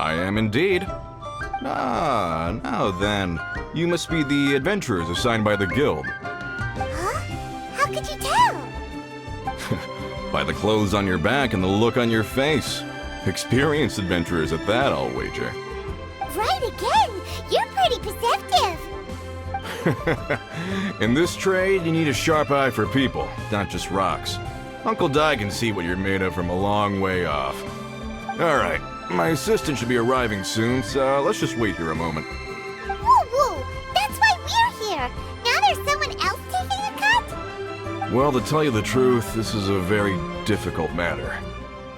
I am indeed. Ah, now then. You must be the adventurers assigned by the guild. Huh? How could you tell? By the clothes on your back and the look on your face. Experienced adventurers at that, I'll wager. Right again! You're pretty perceptive! In this trade, you need a sharp eye for people, not just rocks. Uncle Di can see what you're made of from a long way off. Alright, my assistant should be arriving soon, so let's just wait here a moment. Woo-woo! That's why we're here! Now there's someone else taking a cut? Well, to tell you the truth, this is a very difficult matter.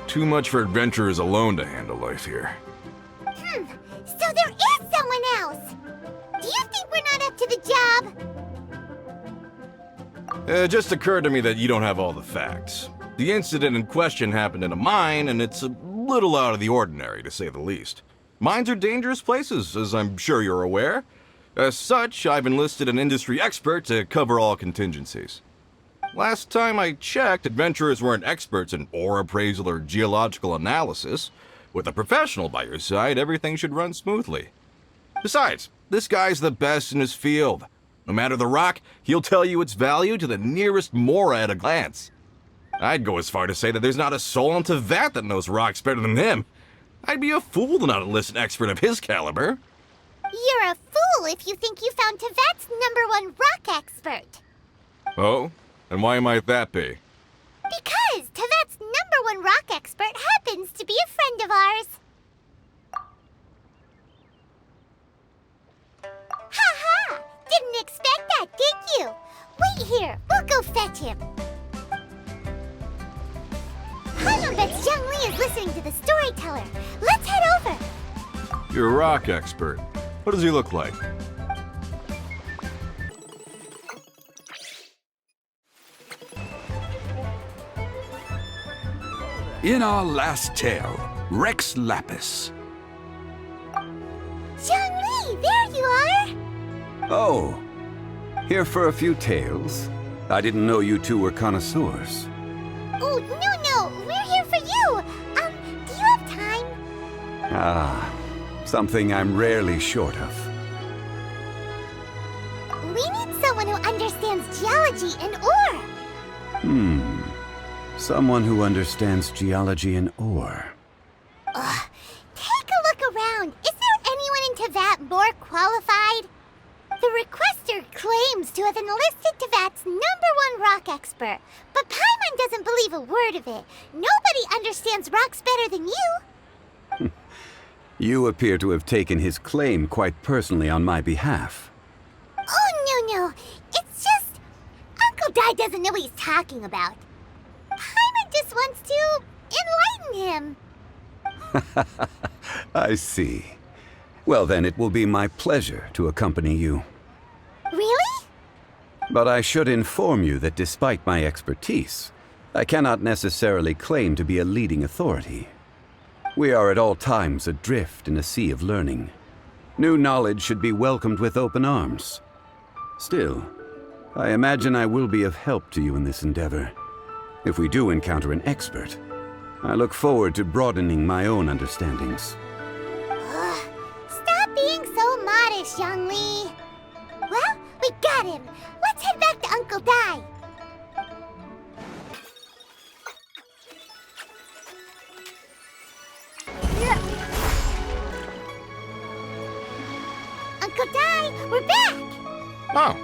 Too much for adventurers alone to handle life here. So there is someone else! Do you think we're not up to the job? It just occurred to me that you don't have all the facts. The incident in question happened in a mine, and it's a little out of the ordinary, to say the least. Mines are dangerous places, as I'm sure you're aware. As such, I've enlisted an industry expert to cover all contingencies. Last time I checked, adventurers weren't experts in ore appraisal or geological analysis. With a professional by your side, everything should run smoothly. Besides, this guy's the best in his field. No matter the rock, he'll tell you its value to the nearest mora at a glance. I'd go as far to say that there's not a soul on Tevat that knows rocks better than him. I'd be a fool to not enlist an expert of his caliber. You're a fool if you think you found Tevat's #1 rock expert. Oh? And why might that be? Because Tevat's #1 rock expert happens to be a friend of ours. Ha-ha! Didn't expect that, did you? Wait here, we'll go fetch him. Hanno bets Zhongli is listening to the storyteller. Let's head over. You're a rock expert. What does he look like? In our last tale, Rex Lapis. Zhongli, there you are! Oh, here for a few tales? I didn't know you two were connoisseurs. Oh, no, we're here for you. Do you have time? Ah, something I'm rarely short of. We need someone who understands geology and ore. Someone who understands geology and ore. Take a look around. Is there anyone in Tevat more qualified? The requester claims to have enlisted Tevat's #1 rock expert, but Paimon doesn't believe a word of it. Nobody understands rocks better than you. You appear to have taken his claim quite personally on my behalf. Oh, no. It's just... Uncle Di doesn't know what he's talking about. Paimon just wants to enlighten him. I see. Well then, it will be my pleasure to accompany you. Really? But I should inform you that despite my expertise, I cannot necessarily claim to be a leading authority. We are at all times adrift in a sea of learning. New knowledge should be welcomed with open arms. Still, I imagine I will be of help to you in this endeavor. If we do encounter an expert, I look forward to broadening my own understandings. Stop being so modest, Zhongli. Well, we got him. Let's head back to Uncle Di. Uncle Di, we're back! Oh,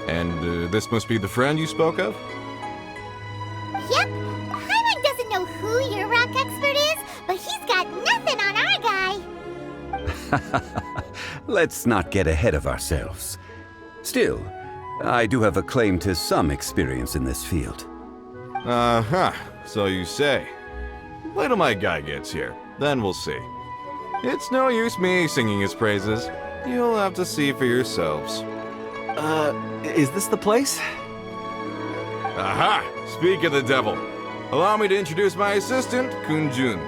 and this must be the friend you spoke of? Yep. Paimon doesn't know who your rock expert is, but he's got nothing on our guy. Let's not get ahead of ourselves. Still, I do have a claim to some experience in this field. Uh-huh, so you say. Wait till my guy gets here, then we'll see. It's no use me singing his praises. You'll have to see for yourselves. Is this the place? Aha! Speak of the devil. Allow me to introduce my assistant, Kun Jun.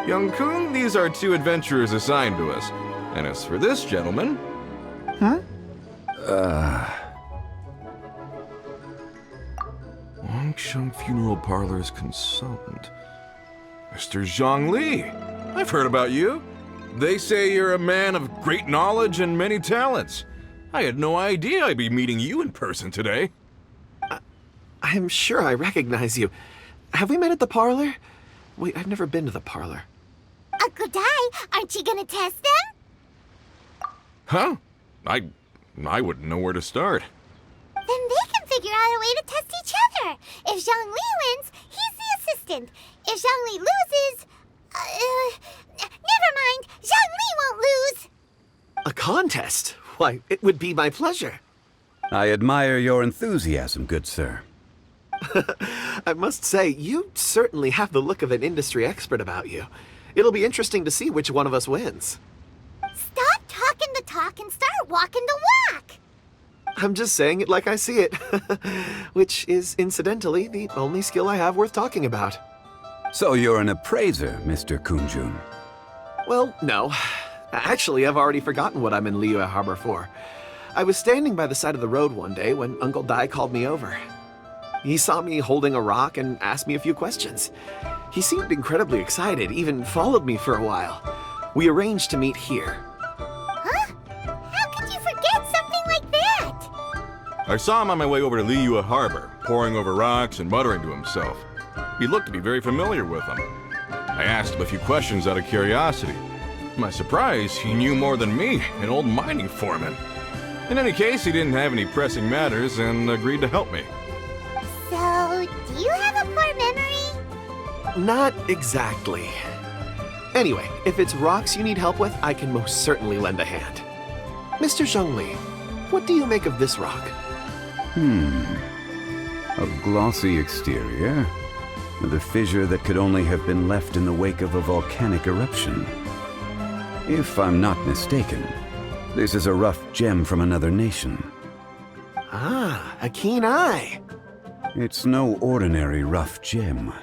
Young Kun, these are 2 adventurers assigned to us. And as for this gentleman... Wangsheng Funeral Parlor's consultant. Mr. Zhongli. I've heard about you. They say you're a man of great knowledge and many talents. I had no idea I'd be meeting you in person today. I'm sure I recognize you. Have we met at the parlor? Wait, I've never been to the parlor. Uncle Di, aren't you gonna test them? Huh? I wouldn't know where to start. Then they can figure out a way to test each other. If Zhongli wins, he's the assistant. If Zhongli loses... never mind. Zhongli won't lose. A contest? Why, it would be my pleasure. I admire your enthusiasm, good sir. I must say, you certainly have the look of an industry expert about you. It'll be interesting to see which one of us wins. Stop talking the talk and start walking the walk. I'm just saying it like I see it. Which is, incidentally, the only skill I have worth talking about. So you're an appraiser, Mr. Kunjun. Well, no. Actually, I've already forgotten what I'm in Liyue Harbor for. I was standing by the side of the road one day when Uncle Dai called me over. He saw me holding a rock and asked me a few questions. He seemed incredibly excited, even followed me for a while. We arranged to meet here. Huh? How could you forget something like that? I saw him on my way over to Liyue Harbor, poring over rocks and muttering to himself. He looked to be very familiar with them. I asked him a few questions out of curiosity. To my surprise, he knew more than me, an old mining foreman. In any case, he didn't have any pressing matters and agreed to help me. So, do you have a poor memory? Not exactly. Anyway, if it's rocks you need help with, I can most certainly lend a hand. Mr. Zhongli, what do you make of this rock? A glossy exterior, with a fissure that could only have been left in the wake of a volcanic eruption. If I'm not mistaken, this is a rough gem from another nation. Ah, a keen eye. It's no ordinary rough gem.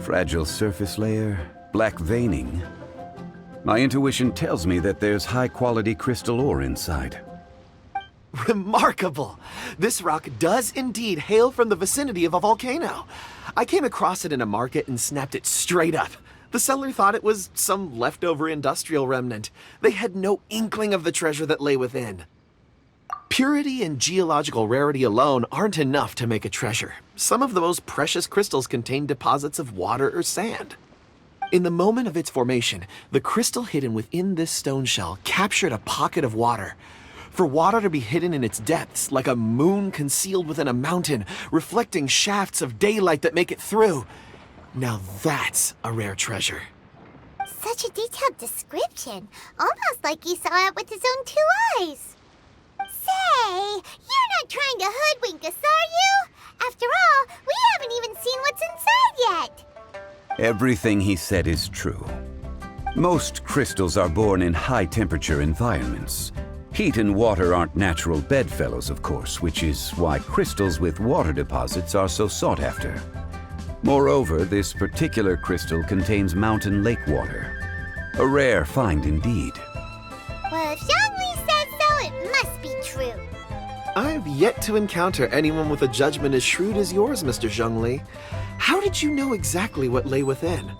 Fragile surface layer, black veining. My intuition tells me that there's high-quality crystal ore inside. Remarkable! This rock does indeed hail from the vicinity of a volcano. I came across it in a market and snapped it straight up. The seller thought it was some leftover industrial remnant. They had no inkling of the treasure that lay within. Purity and geological rarity alone aren't enough to make a treasure. Some of the most precious crystals contain deposits of water or sand. In the moment of its formation, the crystal hidden within this stone shell captured a pocket of water. For water to be hidden in its depths, like a moon concealed within a mountain, reflecting shafts of daylight that make it through. Now that's a rare treasure. Such a detailed description. Almost like he saw it with his own 2 eyes. Say, you're not trying to hoodwink us, are you? After all, we haven't even seen what's inside yet. Everything he said is true. Most crystals are born in high-temperature environments. Heat and water aren't natural bedfellows, of course, which is why crystals with water deposits are so sought after. Moreover, this particular crystal contains mountain lake water. A rare find indeed. Well, if Zhongli says so, it must be true. I've yet to encounter anyone with a judgment as shrewd as yours, Mr. Zhongli. How did you know exactly what lay within?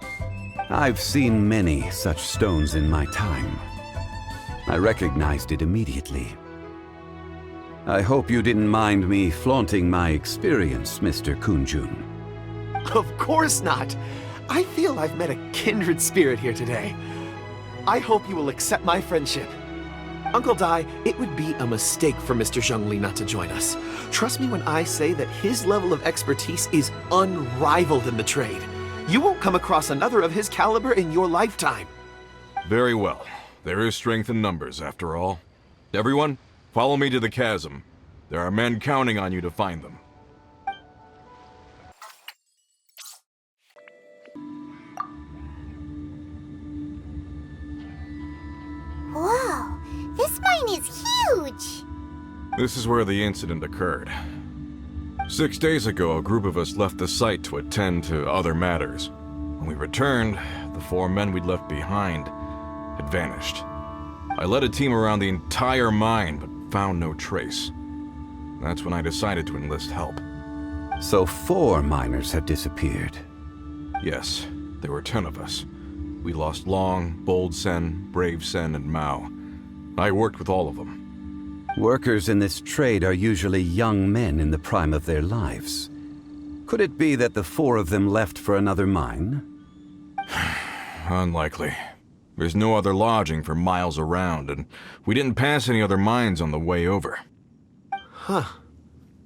I've seen many such stones in my time. I recognized it immediately. I hope you didn't mind me flaunting my experience, Mr. Kunjun. Of course not. I feel I've met a kindred spirit here today. I hope you will accept my friendship. Uncle Dai, it would be a mistake for Mr. Zhongli not to join us. Trust me when I say that his level of expertise is unrivaled in the trade. You won't come across another of his caliber in your lifetime. Very well. There is strength in numbers, after all. Everyone, follow me to the chasm. There are men counting on you to find them. Whoa, this mine is huge. This is where the incident occurred. 6 days ago, a group of us left the site to attend to other matters. When we returned, the 4 men we'd left behind had vanished. I led a team around the entire mine, but found no trace. That's when I decided to enlist help. So 4 miners have disappeared. Yes, there were 10 of us. We lost Long, Bold Sen, Brave Sen, and Mao. I worked with all of them. Workers in this trade are usually young men in the prime of their lives. Could it be that the 4 of them left for another mine? Unlikely. There's no other lodging for miles around, and we didn't pass any other mines on the way over. Huh.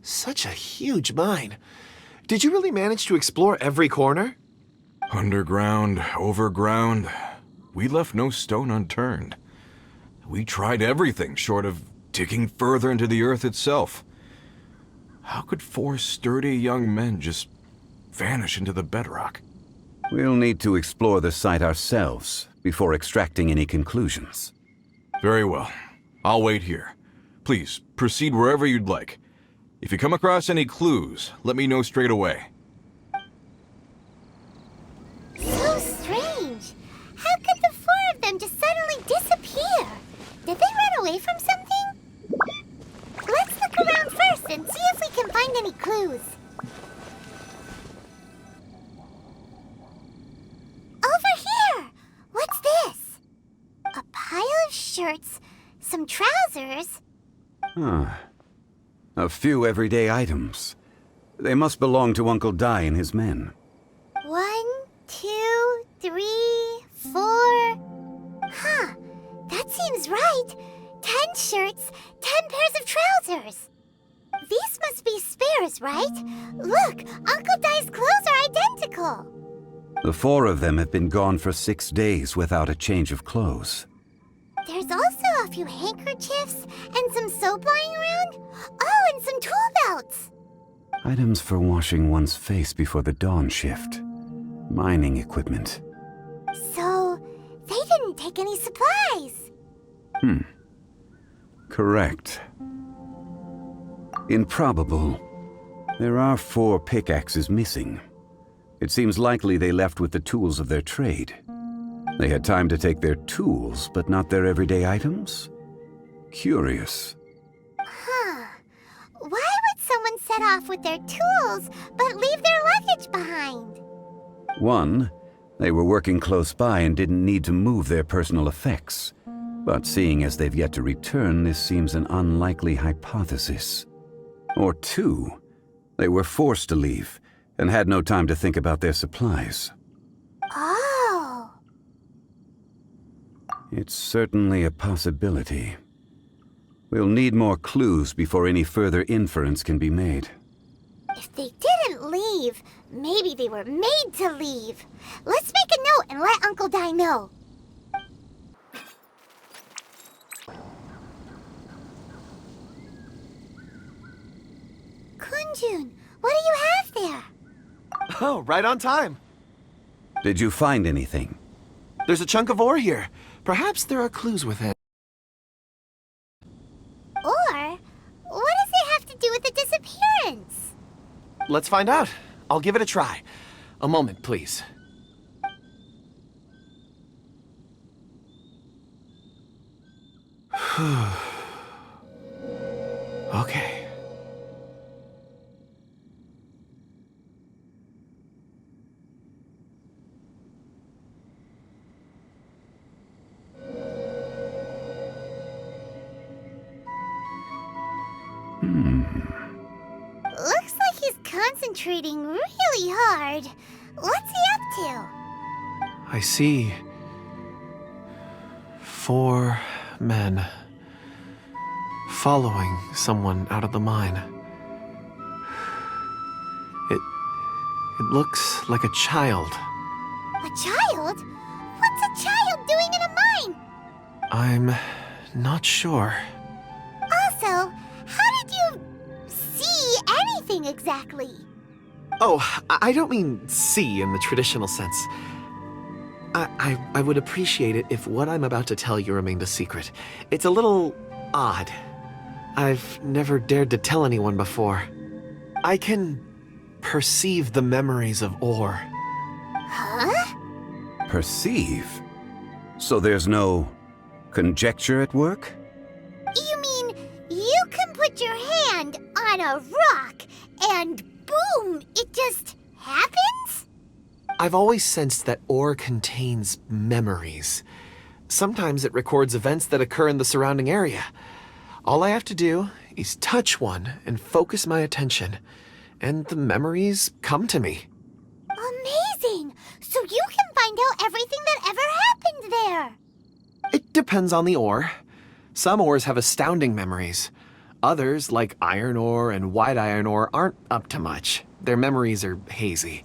Such a huge mine. Did you really manage to explore every corner? Underground, overground, we left no stone unturned. We tried everything short of digging further into the earth itself. How could 4 sturdy young men just vanish into the bedrock? We'll need to explore the site ourselves before extracting any conclusions. Very well. I'll wait here. Please, proceed wherever you'd like. If you come across any clues, let me know straight away. So strange. How could the 4 of them just suddenly disappear? Did they run away from something? Let's look around first and see if we can find any clues. Over here! What's this? A pile of shirts, some trousers. A few everyday items. They must belong to Uncle Dai and his men. 1, 2, 3, 4. Huh, that seems right. 10 shirts, 10 pairs of trousers. These must be spares, right? Look, Uncle Dai's clothes are identical. The 4 of them have been gone for 6 days without a change of clothes. There's also a few handkerchiefs and some soap lying around. Oh, and some tool belts. Items for washing one's face before the dawn shift. Mining equipment. So, they didn't take any supplies. Correct. Improbable. There are 4 pickaxes missing. It seems likely they left with the tools of their trade. They had time to take their tools, but not their everyday items? Curious. Huh. Why would someone set off with their tools, but leave their luggage behind? 1, they were working close by and didn't need to move their personal effects. But seeing as they've yet to return, this seems an unlikely hypothesis. Or 2, they were forced to leave and had no time to think about their supplies. Oh. It's certainly a possibility. We'll need more clues before any further inference can be made. If they didn't leave, maybe they were made to leave. Let's make a note and let Uncle Dai know. Kunjun, what do you have there? Oh, right on time. Did you find anything? There's a chunk of ore here. Perhaps there are clues within. Or, what does it have to do with the disappearance? Let's find out. I'll give it a try. A moment, please. Okay. Looks like he's concentrating really hard. What's he up to? I see 4 men following someone out of the mine. It looks like a child. A child? What's a child doing in a mine? I'm not sure. Also, how did you see anything exactly? Oh, I don't mean see in the traditional sense. I would appreciate it if what I'm about to tell you remained a secret. It's a little odd. I've never dared to tell anyone before. I can perceive the memories of ore. Huh? Perceive? So there's no conjecture at work? You mean you can put your hand on a rock and boom, it just happens? I've always sensed that ore contains memories. Sometimes it records events that occur in the surrounding area. All I have to do is touch one and focus my attention, and the memories come to me. Amazing! So you can find out everything that ever happened there! It depends on the ore. Some ores have astounding memories. Others, like iron ore and white iron ore, aren't up to much. Their memories are hazy.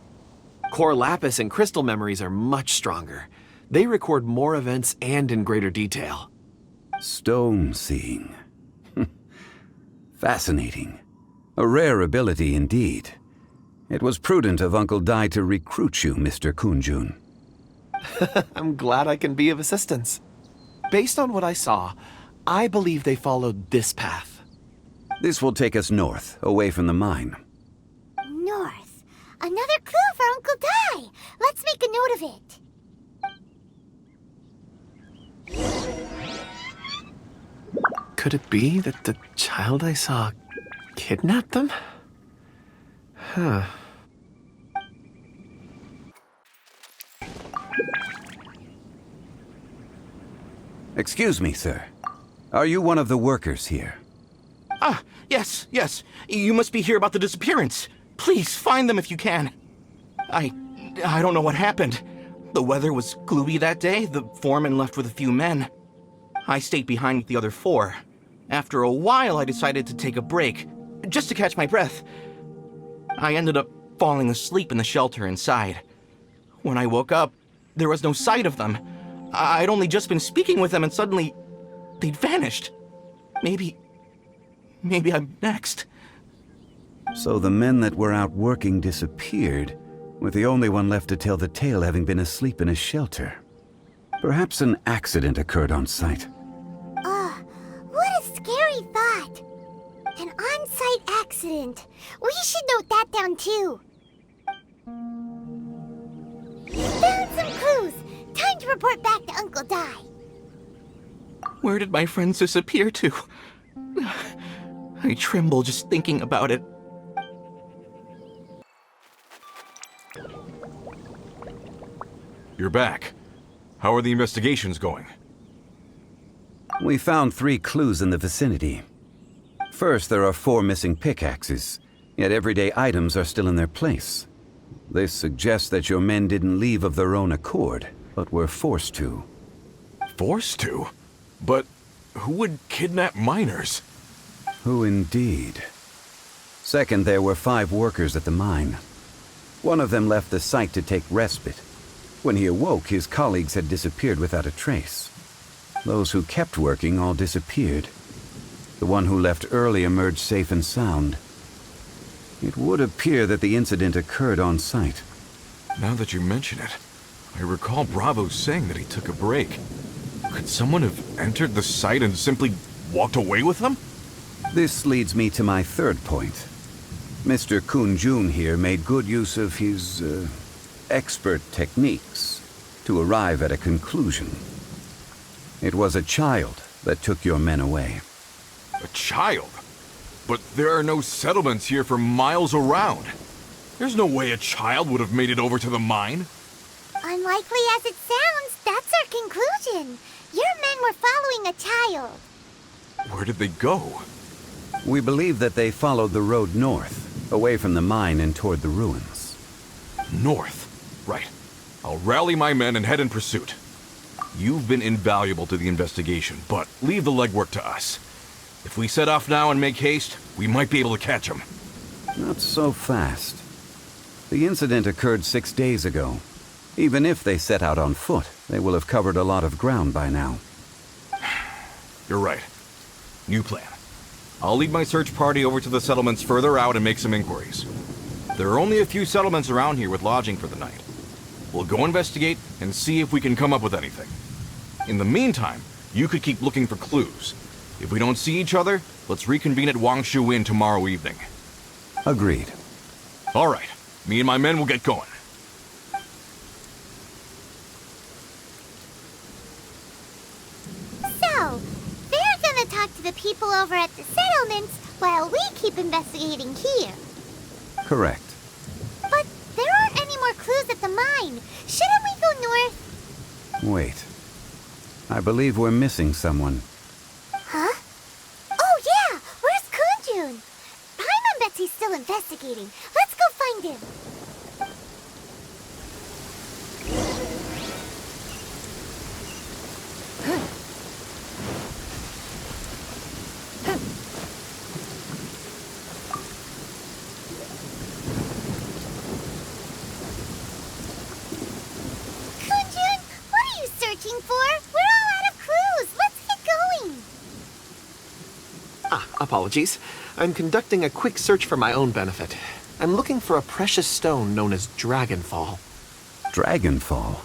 Core lapis and crystal memories are much stronger. They record more events and in greater detail. Stone seeing. Fascinating. A rare ability indeed. It was prudent of Uncle Dai to recruit you, Mr. Kunjun. I'm glad I can be of assistance. Based on what I saw, I believe they followed this path. This will take us north, away from the mine. North. Another clue for Uncle Dai. Let's make a note of it. Could it be that the child I saw kidnapped them? Huh. Excuse me, sir. Are you one of the workers here? Ah, yes. You must be here about the disappearance. Please, find them if you can. I don't know what happened. The weather was gloomy that day. The foreman left with a few men. I stayed behind with the other 4. After a while, I decided to take a break, just to catch my breath. I ended up falling asleep in the shelter inside. When I woke up, there was no sight of them. I'd only just been speaking with them and suddenly they'd vanished. Maybe I'm next. So the men that were out working disappeared, with the only one left to tell the tale having been asleep in a shelter. Perhaps an accident occurred on site. What a scary thought. An on-site accident. We should note that down too. Found some clues. Time to report back to Uncle Dai. Where did my friends disappear to? I tremble just thinking about it. You're back. How are the investigations going? We found 3 clues in the vicinity. First, there are 4 missing pickaxes, yet everyday items are still in their place. This suggests that your men didn't leave of their own accord, but were forced to. Forced to? But who would kidnap miners? Who indeed? Second, there were 5 workers at the mine. One of them left the site to take respite. When he awoke, his colleagues had disappeared without a trace. Those who kept working all disappeared. The one who left early emerged safe and sound. It would appear that the incident occurred on site. Now that you mention it, I recall Bravo saying that he took a break. Could someone have entered the site and simply walked away with them? This leads me to my third point. Mr. Kunjun here made good use of his, expert techniques to arrive at a conclusion. It was a child that took your men away. A child? But there are no settlements here for miles around. There's no way a child would have made it over to the mine. Unlikely as it sounds, that's our conclusion. Your men were following a child. Where did they go? We believe that they followed the road north, away from the mine and toward the ruins. North. Right. I'll rally my men and head in pursuit. You've been invaluable to the investigation, but leave the legwork to us. If we set off now and make haste, we might be able to catch them. Not so fast. The incident occurred 6 days ago. Even if they set out on foot, they will have covered a lot of ground by now. You're right. New plan. I'll lead my search party over to the settlements further out and make some inquiries. There are only a few settlements around here with lodging for the night. We'll go investigate and see if we can come up with anything. In the meantime, you could keep looking for clues. If we don't see each other, let's reconvene at Wangshu Inn tomorrow evening. Agreed. All right. Me and my men will get going. So, they're gonna talk to the people over at the settlements while we keep investigating here. Correct. But there aren't any more clues at at the mine. Shouldn't we go north? Wait. I believe we're missing someone. Huh? Oh yeah! Where's Kunjun? Paimon bets he's still investigating. Let's go find him. Kunjun, what are you searching for? We're all out of clues. Let's get going. Apologies. I'm conducting a quick search for my own benefit. I'm looking for a precious stone known as Dragonfall. Dragonfall?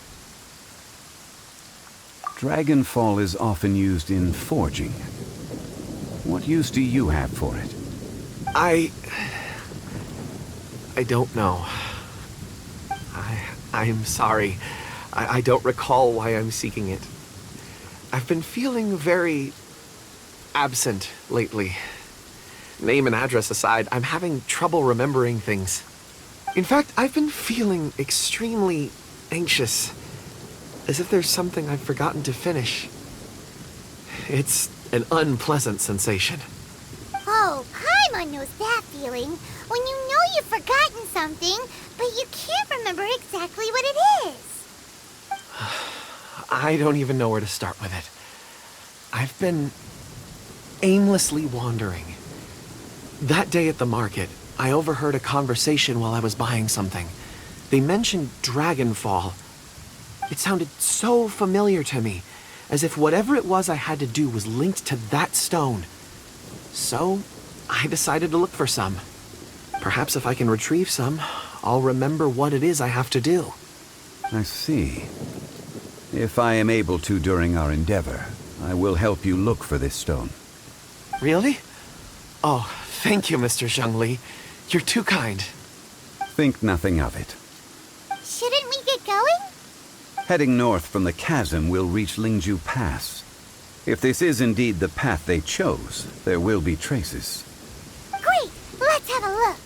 Dragonfall is often used in forging. What use do you have for it? I don't know. I'm sorry. I don't recall why I'm seeking it. I've been feeling very absent lately. Name and address aside, I'm having trouble remembering things. In fact, I've been feeling extremely anxious, as if there's something I've forgotten to finish. It's an unpleasant sensation. Oh, Paimon knows that feeling. When you know you've forgotten something, but you can't remember exactly what it is. I don't even know where to start with it. I've been aimlessly wandering. That day at the market, I overheard a conversation while I was buying something. They mentioned Dragonfall. It sounded so familiar to me, as if whatever it was I had to do was linked to that stone. So, I decided to look for some. Perhaps if I can retrieve some, I'll remember what it is I have to do. I see. If I am able to during our endeavor, I will help you look for this stone. Really? Oh, thank you, Mr. Zhongli. You're too kind. Think nothing of it. Shouldn't we get going? Heading north from the chasm, we'll reach Lingju Pass. If this is indeed the path they chose, there will be traces. Great! Let's have a look.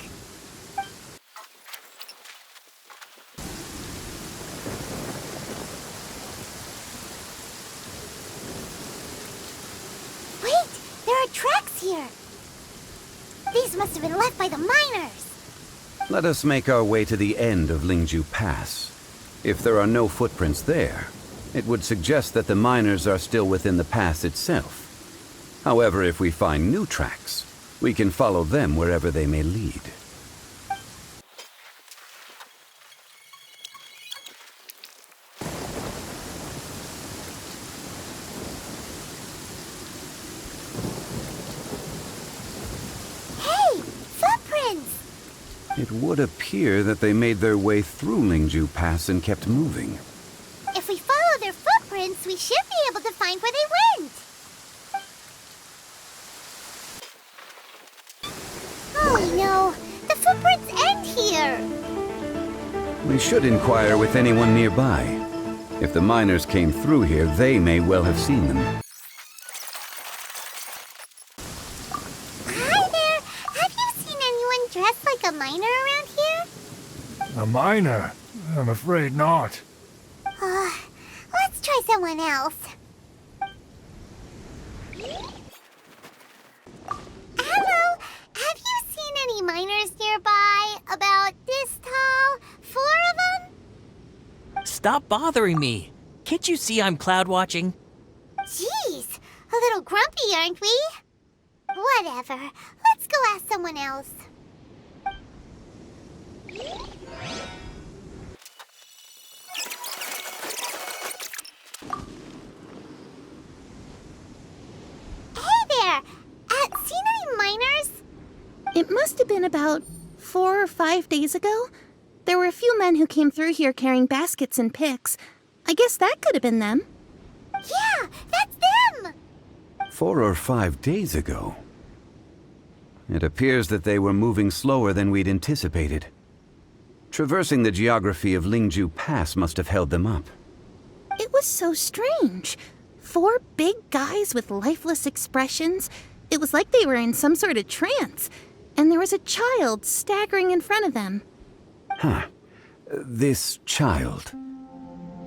Wait! There are tracks here! These must have been left by the miners! Let us make our way to the end of Lingju Pass. If there are no footprints there, it would suggest that the miners are still within the pass itself. However, if we find new tracks, we can follow them wherever they may lead. Hey! Footprints! It would appear that they made their way through Lingju Pass and kept moving. If we follow their footprints, we should be able to find where they went. Oh no! The footprints end here! We should inquire with anyone nearby. If the miners came through here, they may well have seen them. Hi there! Have you seen anyone dressed like a miner around here? A miner? I'm afraid not. Let's try someone else. Hello! Have you seen any miners nearby? About this tall? 4 of them? Stop bothering me. Can't you see I'm cloud watching? Jeez! A little grumpy, aren't we? Whatever. Let's go ask someone else. Hey there! Seen any miners? It must have been about 4 or 5 days ago. There were a few men who came through here carrying baskets and picks. I guess that could have been them. Yeah, that's them! 4 or 5 days ago. It appears that they were moving slower than we'd anticipated. Traversing the geography of Lingju Pass must have held them up. It was so strange. 4 big guys with lifeless expressions. It was like they were in some sort of trance. And there was a child staggering in front of them. Huh. This child.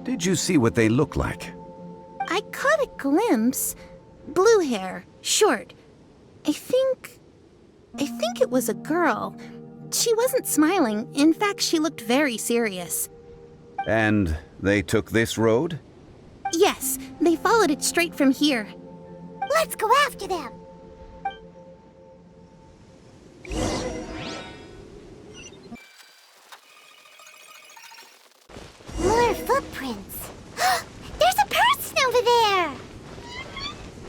Did you see what they look like? I caught a glimpse. Blue hair, short. I think it was a girl. She wasn't smiling. In fact, she looked very serious. And they took this road? Yes, they followed it straight from here. Let's go after them. More footprints. There's a person over there.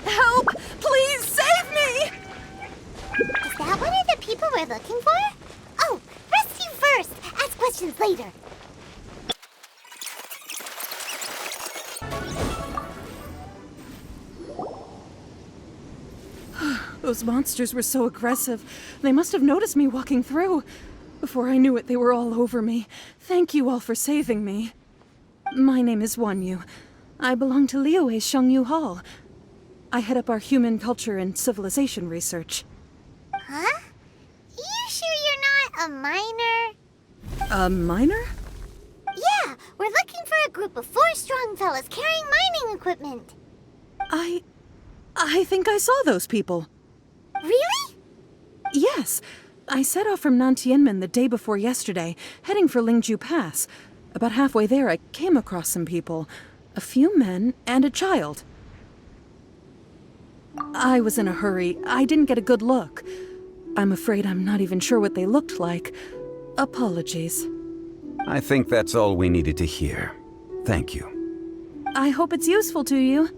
Help! Please save me! Is that one of the people we're looking for? Oh, rescue first. Ask questions later. Those monsters were so aggressive. They must have noticed me walking through. Before I knew it, they were all over me. Thank you all for saving me. My name is Wanyu. I belong to Liyue's Shengyu Hall. I head up our human culture and civilization research. Huh? You sure you're not a miner? A miner? Yeah, we're looking for a group of 4 strong fellas carrying mining equipment. I think I saw those people. Really? Yes. I set off from Nantianmen the day before yesterday, heading for Lingju Pass. About halfway there, I came across some people. A few men and a child. I was in a hurry. I didn't get a good look. I'm afraid I'm not even sure what they looked like. Apologies. I think that's all we needed to hear. Thank you. I hope it's useful to you.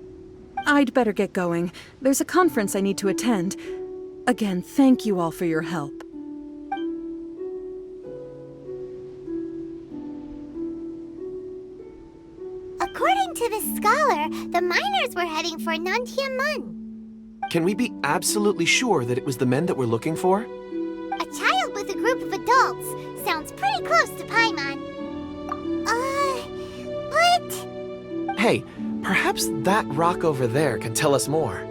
I'd better get going. There's a conference I need to attend. Again, thank you all for your help. According to this scholar, the miners were heading for Nantianmen. Can we be absolutely sure that it was the men that we're looking for? A child with a group of adults. Sounds pretty close to Paimon. But... Hey, perhaps that rock over there can tell us more.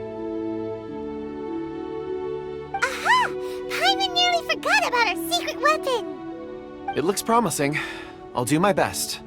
Aha! Paimon nearly forgot about our secret weapon. It looks promising. I'll do my best.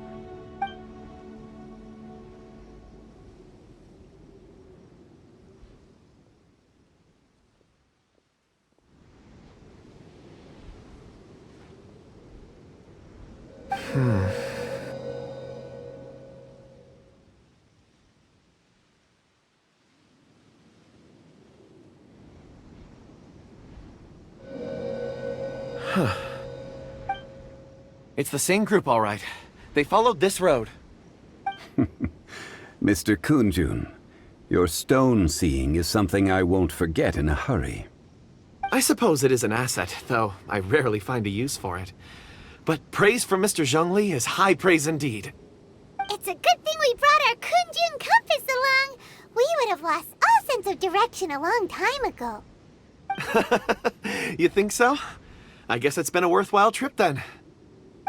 It's the same group, all right. They followed this road. Mr. Kunjun, your stone seeing is something I won't forget in a hurry. I suppose it is an asset, though I rarely find a use for it. But praise from Mr. Zhongli is high praise indeed. It's a good thing we brought our Kunjun compass along. We would have lost all sense of direction a long time ago. You think so? I guess it's been a worthwhile trip then.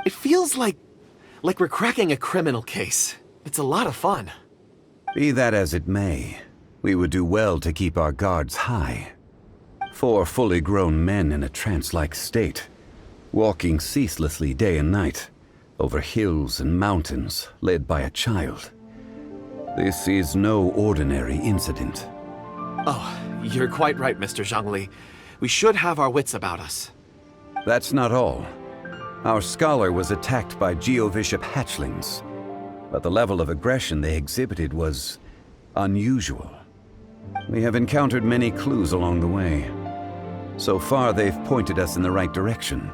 It feels like we're cracking a criminal case. It's a lot of fun. Be that as it may, we would do well to keep our guards high. 4 fully grown men in a trance-like state, walking ceaselessly day and night, over hills and mountains, led by a child. This is no ordinary incident. Oh, you're quite right, Mr. Zhongli. We should have our wits about us. That's not all. Our scholar was attacked by Geovishap hatchlings, but the level of aggression they exhibited was unusual. We have encountered many clues along the way. So far, they've pointed us in the right direction.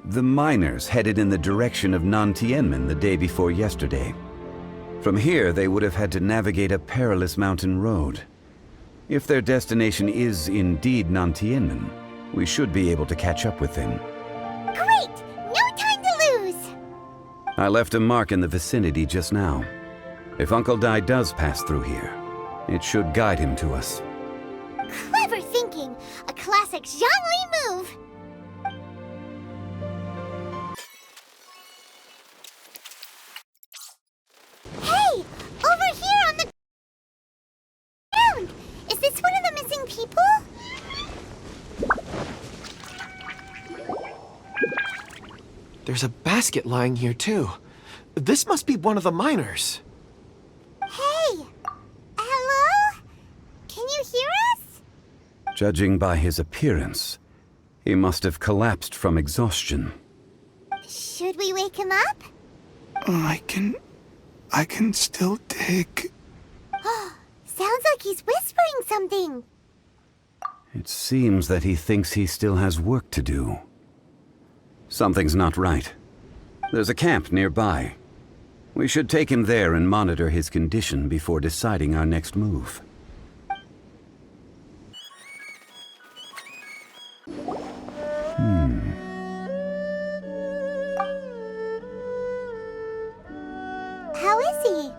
The miners headed in the direction of Nantianmen the day before yesterday. From here, they would have had to navigate a perilous mountain road. If their destination is indeed Nantianmen, we should be able to catch up with them. Great! No time to lose! I left a mark in the vicinity just now. If Uncle Dai does pass through here, it should guide him to us. Clever thinking! A classic Zhongli move! Hey! Over here on the ground! Is this one of the missing people? There's a basket lying here, too. This must be one of the miners. Hey! Hello? Can you hear us? Judging by his appearance, he must have collapsed from exhaustion. Should we wake him up? I can still dig. Sounds like he's whispering something. It seems that he thinks he still has work to do. Something's not right. There's a camp nearby. We should take him there and monitor his condition before deciding our next move. How is he?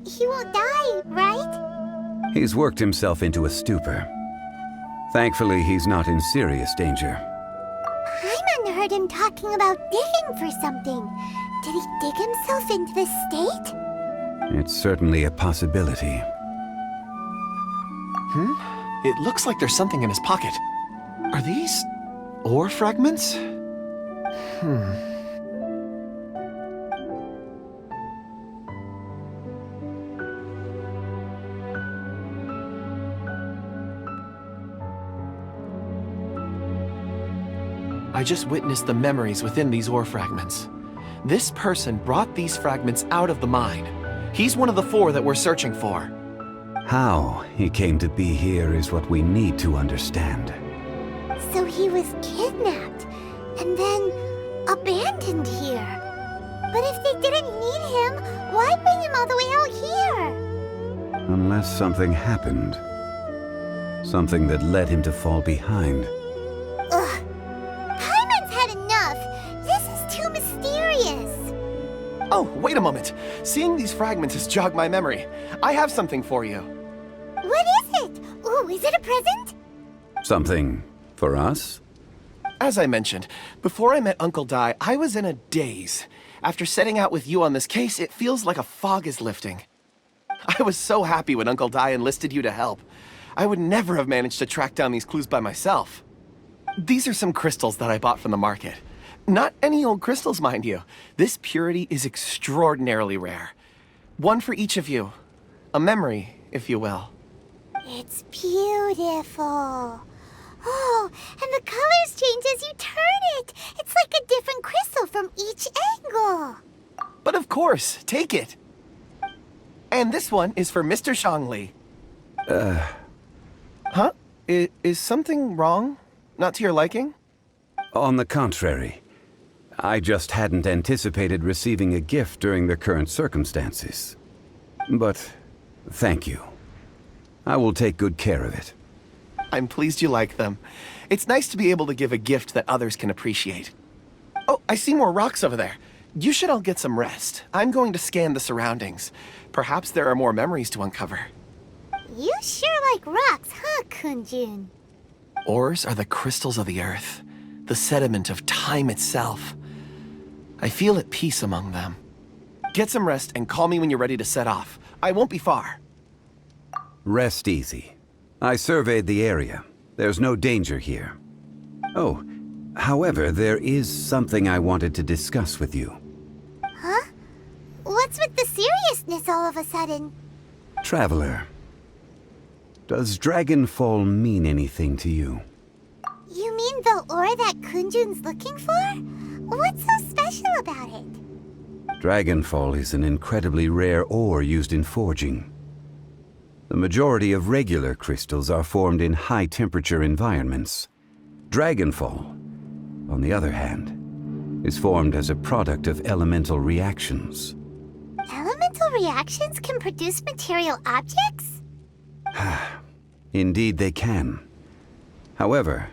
He won't die, right? He's worked himself into a stupor. Thankfully, he's not in serious danger. Paimon heard him talking about digging for something. Did he dig himself into this state? It's certainly a possibility. It looks like there's something in his pocket. Are these ore fragments? I just witnessed the memories within these ore fragments. This person brought these fragments out of the mine. He's one of the 4 that we're searching for. How he came to be here is what we need to understand. So he was kidnapped and then abandoned here. But if they didn't need him, why bring him all the way out here? Unless something happened. Something that led him to fall behind. Ugh. Paimon's had enough. This is too mysterious. Oh, wait a moment. Seeing these fragments has jogged my memory. I have something for you. What is it? Ooh, is it a present? Something for us? As I mentioned, before I met Uncle Dai, I was in a daze. After setting out with you on this case, it feels like a fog is lifting. I was so happy when Uncle Dai enlisted you to help. I would never have managed to track down these clues by myself. These are some crystals that I bought from the market. Not any old crystals, mind you. This purity is extraordinarily rare. One for each of you. A memory, if you will. It's beautiful. Oh, and the colors change as you turn it. It's like a different crystal from each angle. But of course, take it. And this one is for Mr. Zhongli. Huh? Is something wrong? Not to your liking? On the contrary, I just hadn't anticipated receiving a gift during the current circumstances. But thank you. I will take good care of it. I'm pleased you like them. It's nice to be able to give a gift that others can appreciate. Oh, I see more rocks over there. You should all get some rest. I'm going to scan the surroundings. Perhaps there are more memories to uncover. You sure like rocks, huh, Kunjun? Ores are the crystals of the earth, the sediment of time itself. I feel at peace among them. Get some rest and call me when you're ready to set off. I won't be far. Rest easy. I surveyed the area. There's no danger here. Oh, however, there is something I wanted to discuss with you. Huh? What's with the seriousness all of a sudden? Traveler, does Dragonfall mean anything to you? You mean the ore that Kunjun's looking for? What's so special about it? Dragonfall is an incredibly rare ore used in forging. The majority of regular crystals are formed in high-temperature environments. Dragonfall, on the other hand, is formed as a product of elemental reactions. Elemental reactions can produce material objects? Indeed they can. However,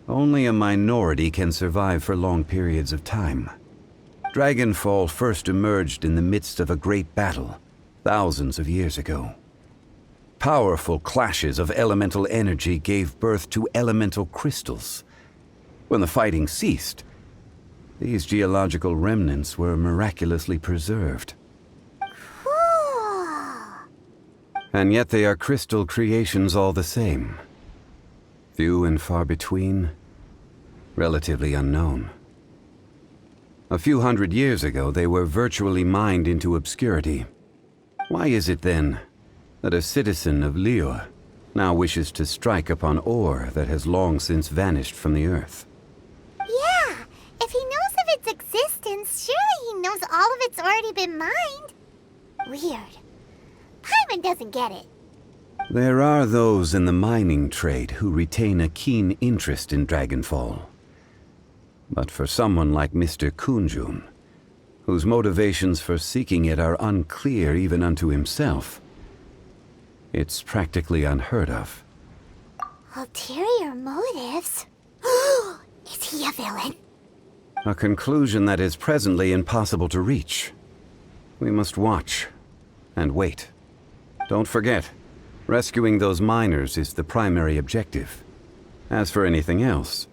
only a minority can survive for long periods of time. Dragonfall first emerged in the midst of a great battle, thousands of years ago. Powerful clashes of elemental energy gave birth to elemental crystals. When the fighting ceased, these geological remnants were miraculously preserved. Cool. And yet they are crystal creations all the same. Few and far between, relatively unknown. A few hundred years ago, they were virtually mined into obscurity. Why is it, then, that a citizen of Liu now wishes to strike upon ore that has long since vanished from the earth? Yeah, if he knows of its existence, surely he knows all of it's already been mined. Weird. Paimon doesn't get it. There are those in the mining trade who retain a keen interest in Dragonfall. But for someone like Mr. Kunjun, whose motivations for seeking it are unclear even unto himself, it's practically unheard of. Ulterior motives? Is he a villain? A conclusion that is presently impossible to reach. We must watch and wait. Don't forget, rescuing those miners is the primary objective. As for anything else,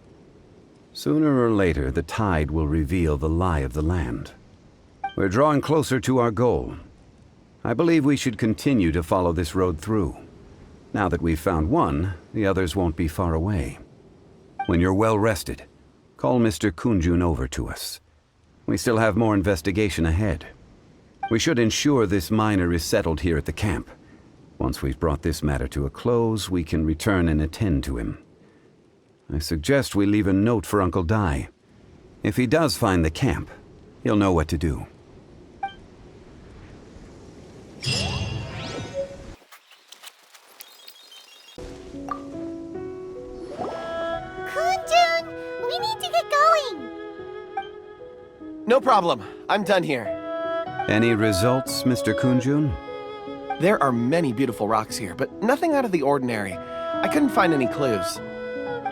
sooner or later the tide will reveal the lie of the land. We're drawing closer to our goal. I believe we should continue to follow this road through. Now that we've found one, the others won't be far away. When you're well rested, call Mr. Kunjun over to us. We still have more investigation ahead. We should ensure this miner is settled here at the camp. Once we've brought this matter to a close, we can return and attend to him. I suggest we leave a note for Uncle Dai. If he does find the camp, he'll know what to do. Kunjun, we need to get going. No problem. I'm done here. Any results, Mr. Kunjun? There are many beautiful rocks here, but nothing out of the ordinary. I couldn't find any clues.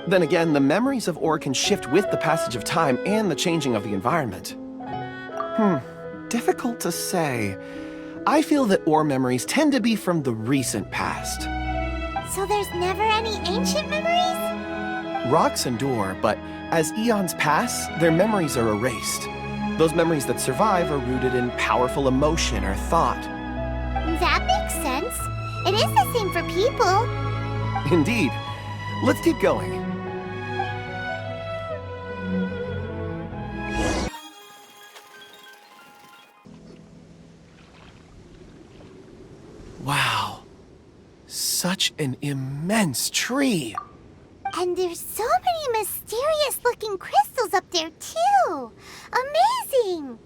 Then again, the memories of ore can shift with the passage of time and the changing of the environment. Difficult to say. I feel that ore memories tend to be from the recent past. So there's never any ancient memories? Rocks endure, but as eons pass, their memories are erased. Those memories that survive are rooted in powerful emotion or thought. That makes sense. It is the same for people. Indeed. Let's keep going. Wow. Such an immense tree. And there's so many mysterious-looking crystals up there, too. Amazing!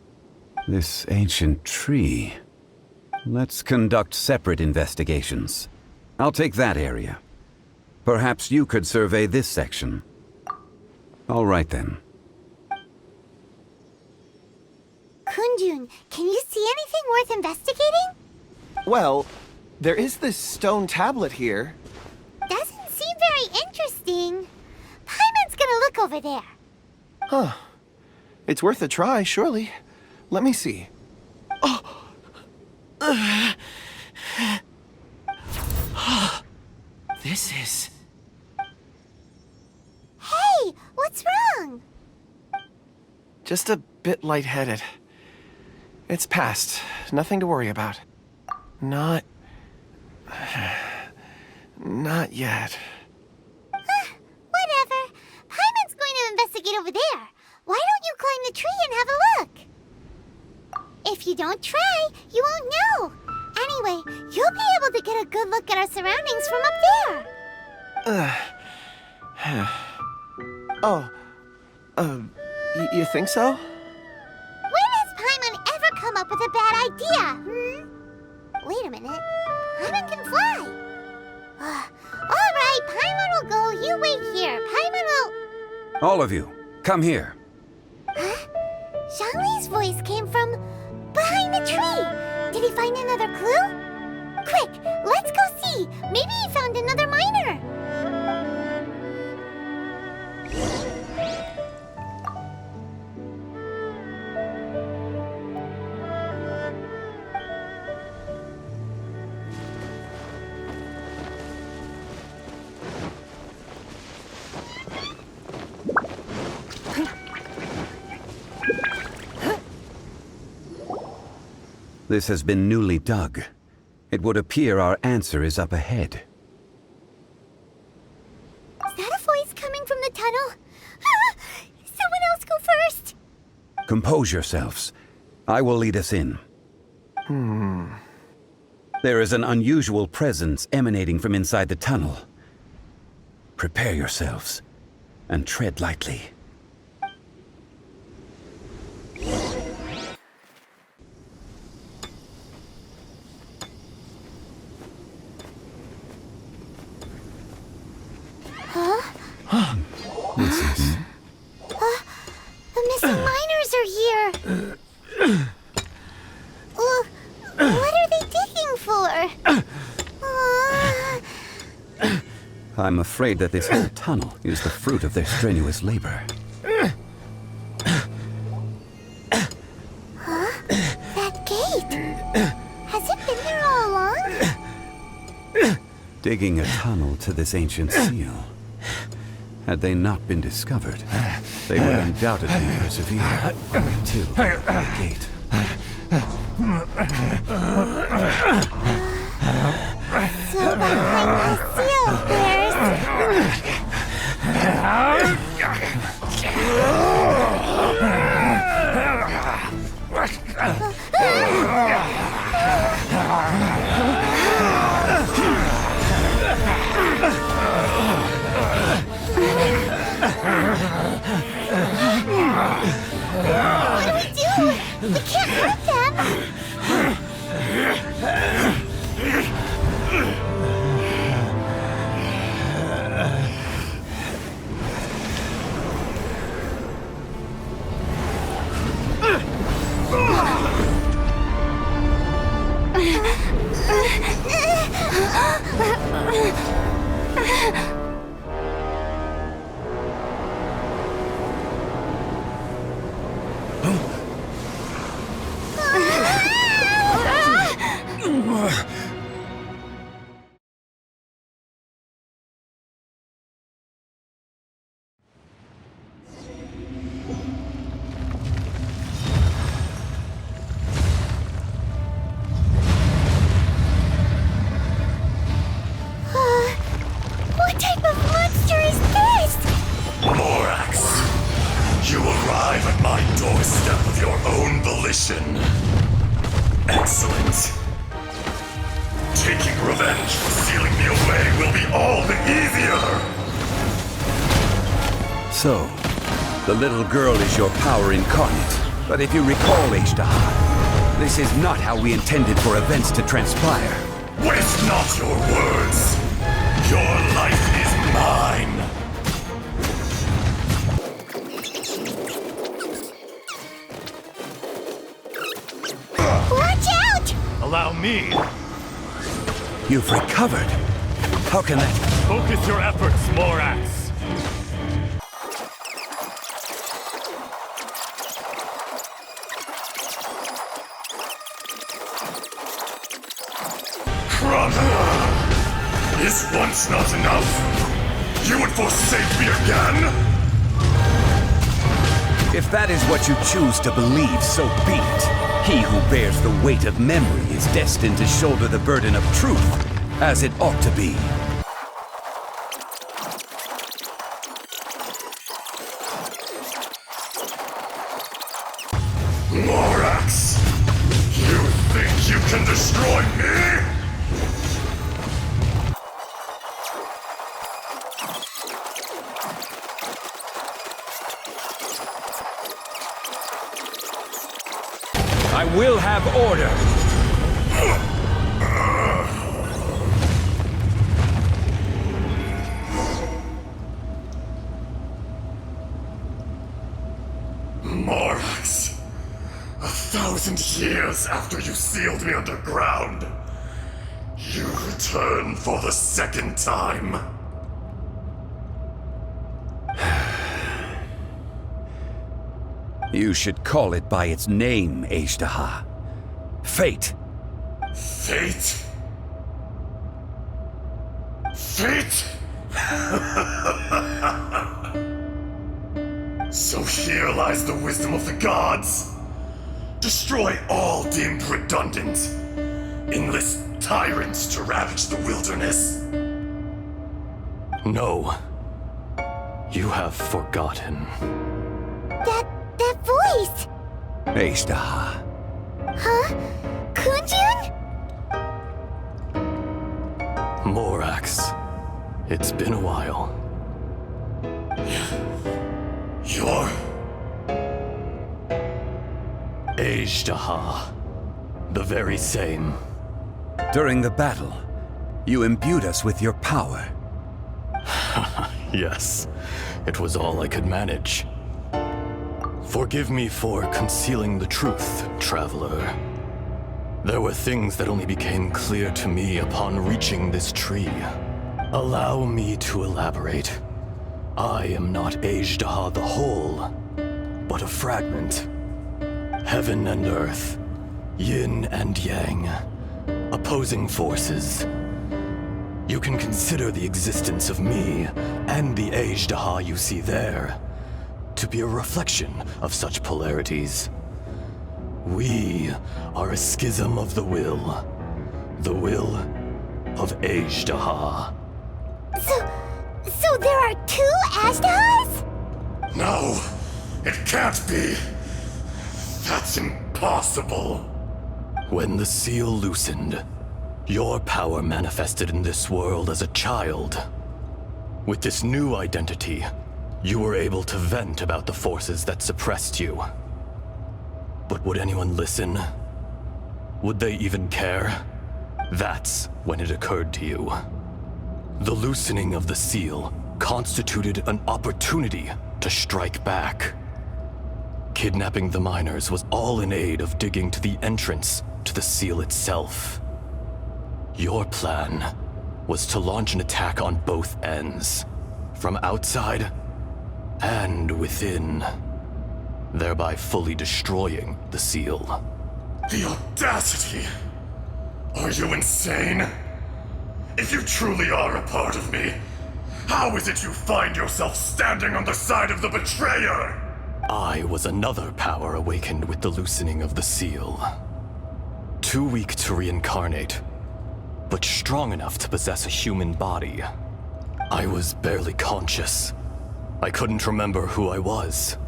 This ancient tree. Let's conduct separate investigations. I'll take that area. Perhaps you could survey this section. All right, then. Kunjun, can you see anything worth investigating? Well, there is this stone tablet here. Doesn't seem very interesting. Paimon's gonna look over there. Huh. It's worth a try, surely. Let me see. This is... Hey, what's wrong? just a bit lightheaded. It's past. Nothing to worry about. Not yet. Whatever. Paimon's going to investigate over there. Why don't you climb the tree and have a look? If you don't try, you won't know. Anyway, you'll be able to get a good look at our surroundings from up there. You think so? When has Paimon ever come up with a bad idea, Wait a minute. Paimon can fly. All right, Paimon will go. You wait here. Paimon will... All of you, come here. Huh? Zhongli's voice came from behind the tree. Did he find another clue? Quick, let's go see. Maybe he found another miner. This has been newly dug. It would appear our answer is up ahead. Is that a voice coming from the tunnel? else go first? Compose yourselves. I will lead us in. There is an unusual presence emanating from inside the tunnel. Prepare yourselves, and tread lightly. This is... The missing miners are here. What are they digging for? I'm afraid that this whole tunnel is the fruit of their strenuous labor. That gate. Has it been there all along? Digging a tunnel to this ancient seal. Had they not been discovered, they would undoubtedly persevere until the gate. So behind the seal, What do we do? We can't hurt them. What type of monster is this? Morax, you arrive at my doorstep of your own volition. Excellent. Taking revenge for sealing me away will be all the easier. So, the little girl is your power incarnate. But if you recall, Ishtar, this is not how we intended for events to transpire. Waste not your words. Your life is mine. Watch out! Allow me. You've recovered. How can that... Focus your efforts, Morax. Is once not enough? You would forsake me again? If that is what you choose to believe, so be it. He who bears the weight of memory is destined to shoulder the burden of truth, as it ought to be. Morax! You think you can destroy me? I will have order. Morax, 1,000 years after you sealed me underground, you return for the second time. You should call it by its name, Ishtar. Fate. Fate? Fate? So here lies the wisdom of the gods. Destroy all deemed redundant. Enlist tyrants to ravage the wilderness. No. You have forgotten. That voice! Ejdaha. Huh? Kunjun? Morax, it's been a while. You're... Ejdaha. The very same. During the battle, you imbued us with your power. Yes, it was all I could manage. Forgive me for concealing the truth, traveler. There were things that only became clear to me upon reaching this tree. Allow me to elaborate. I am not Ejdaha the whole, but a fragment. Heaven and earth, yin and yang, opposing forces. You can consider the existence of me and the Ejdaha you see there to be a reflection of such polarities. We are a schism of the will of Ejdaha. So there are two Ajdahas? No, it can't be. That's impossible. When the seal loosened, your power manifested in this world as a child. With this new identity, you were able to vent about the forces that suppressed you. But would anyone listen? Would they even care? That's when it occurred to you. The loosening of the seal constituted an opportunity to strike back. Kidnapping the miners was all in aid of digging to the entrance to the seal itself. Your plan was to launch an attack on both ends, from outside and within, thereby fully destroying the seal. The audacity! Are you insane? If you truly are a part of me, how is it you find yourself standing on the side of the betrayer? I was another power awakened with the loosening of the seal. Too weak to reincarnate, but strong enough to possess a human body. I was barely conscious. I couldn't remember who I was.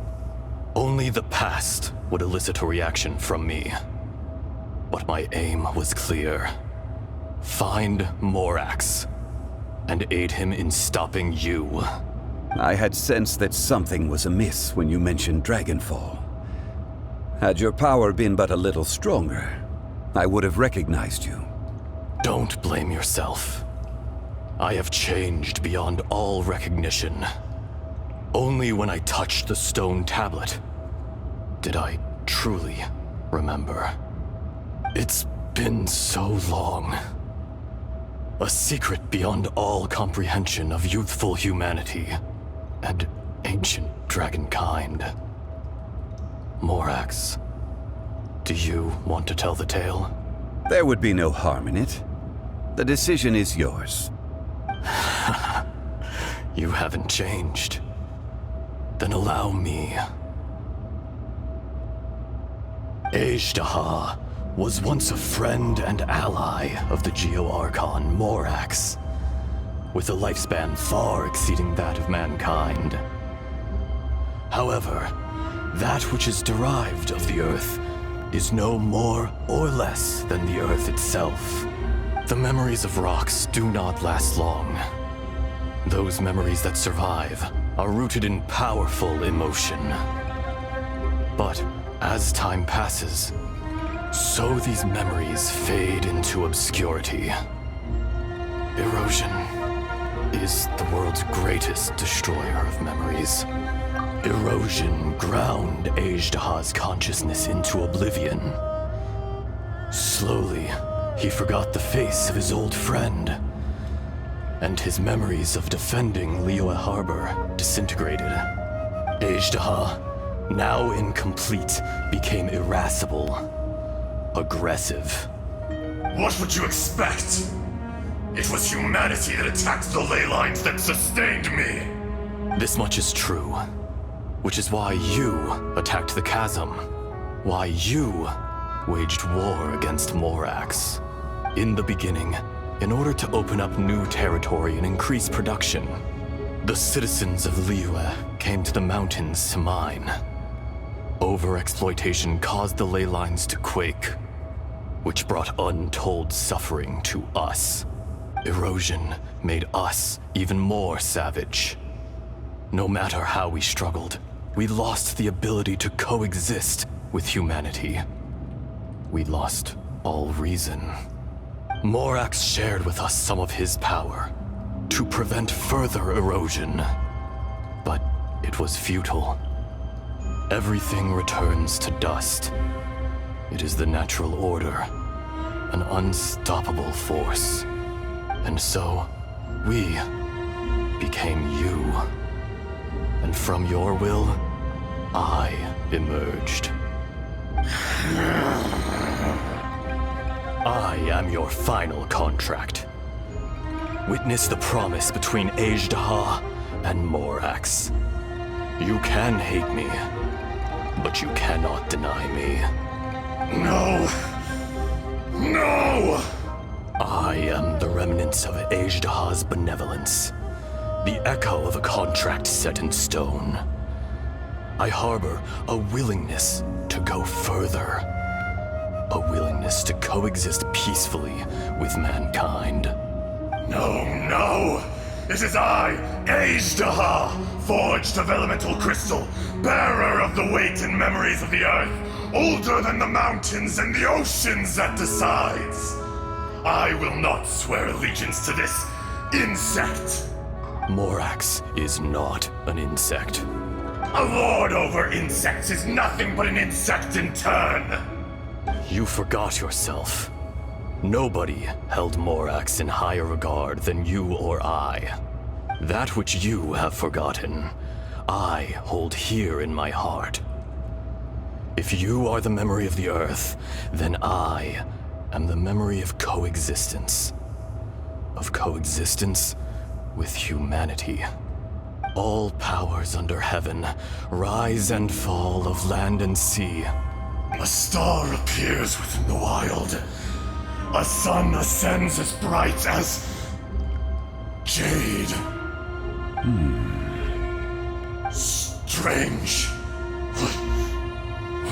Only the past would elicit a reaction from me. But my aim was clear. Find Morax, and aid him in stopping you. I had sensed that something was amiss when you mentioned Dragonfall. Had your power been but a little stronger, I would have recognized you. Don't blame yourself. I have changed beyond all recognition. Only when I touched the stone tablet did I truly remember. It's been so long. A secret beyond all comprehension of youthful humanity and ancient dragonkind. Morax, do you want to tell the tale? There would be no harm in it. The decision is yours. You haven't changed. Then allow me. Ejdaha was once a friend and ally of the Geo-Archon Morax, with a lifespan far exceeding that of mankind. However, that which is derived of the Earth is no more or less than the Earth itself. The memories of rocks do not last long. Those memories that survive are rooted in powerful emotion. But as time passes, so these memories fade into obscurity. Erosion is the world's greatest destroyer of memories. Erosion ground Ejdaha's consciousness into oblivion. Slowly, he forgot the face of his old friend, and his memories of defending Liyue Harbor disintegrated. Ejdaha, now incomplete, became irascible, aggressive. What would you expect? It was humanity that attacked the ley lines that sustained me. This much is true, which is why you attacked the chasm, why you waged war against Morax. In the beginning, in order to open up new territory and increase production, the citizens of Liyue came to the mountains to mine. Overexploitation caused the ley lines to quake, which brought untold suffering to us. Erosion made us even more savage. No matter how we struggled, we lost the ability to coexist with humanity. We lost all reason. Morax shared with us some of his power to prevent further erosion, but it was futile. Everything returns to dust. It is the natural order, an unstoppable force. And so, we became you. And from your will, I emerged. I am your final contract. Witness the promise between Azhdaha and Morax. You can hate me, but you cannot deny me. No! No! I am the remnants of Azhdaha's benevolence, the echo of a contract set in stone. I harbor a willingness to go further, a willingness to coexist peacefully with mankind. No, no! This is I, Azhdaha, forged of elemental crystal, bearer of the weight and memories of the earth, older than the mountains and the oceans that decides. I will not swear allegiance to this insect. Morax is not an insect. A lord over insects is nothing but an insect in turn. You forgot yourself. Nobody held Morax in higher regard than you or I. That which you have forgotten, I hold here in my heart. If you are the memory of the Earth, then I am the memory of coexistence. Of coexistence with humanity. All powers under heaven, rise and fall of land and sea. A star appears within the wild. A sun ascends as bright as jade. Strange.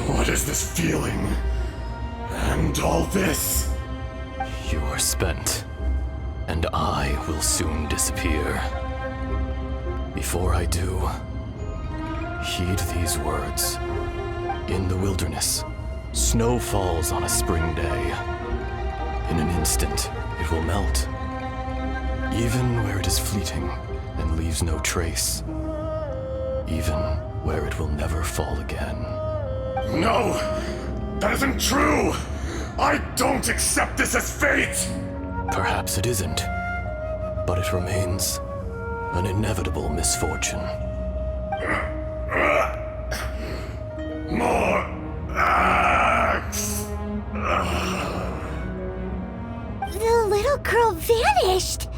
What is this feeling? And all this? You are spent, and I will soon disappear. Before I do, heed these words. In the wilderness, snow falls on a spring day. In an instant, it will melt. Even where it is fleeting and leaves no trace. Even where it will never fall again. No! That isn't true! I don't accept this as fate! Perhaps it isn't, but it remains an inevitable misfortune. More axe! The little girl vanished!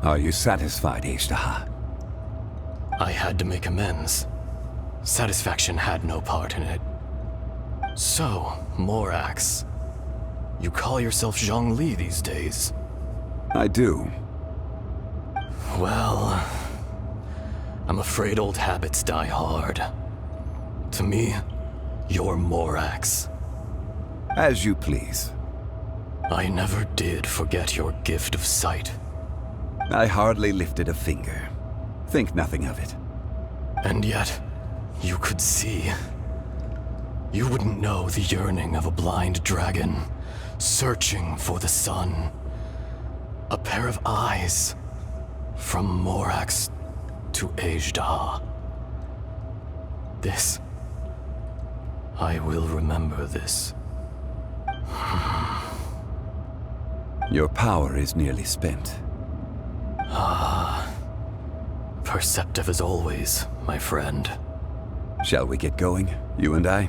Are you satisfied, Azhdaha? I had to make amends. Satisfaction had no part in it. So, Morax, you call yourself Zhongli these days? I do. Well, I'm afraid old habits die hard. To me, you're Morax. As you please. I never did forget your gift of sight. I hardly lifted a finger. Think nothing of it. And yet, you could see. You wouldn't know the yearning of a blind dragon, searching for the sun. A pair of eyes, from Morax to Azhdaha. This, I will remember this. Your power is nearly spent. Perceptive as always, my friend. Shall we get going, you and I?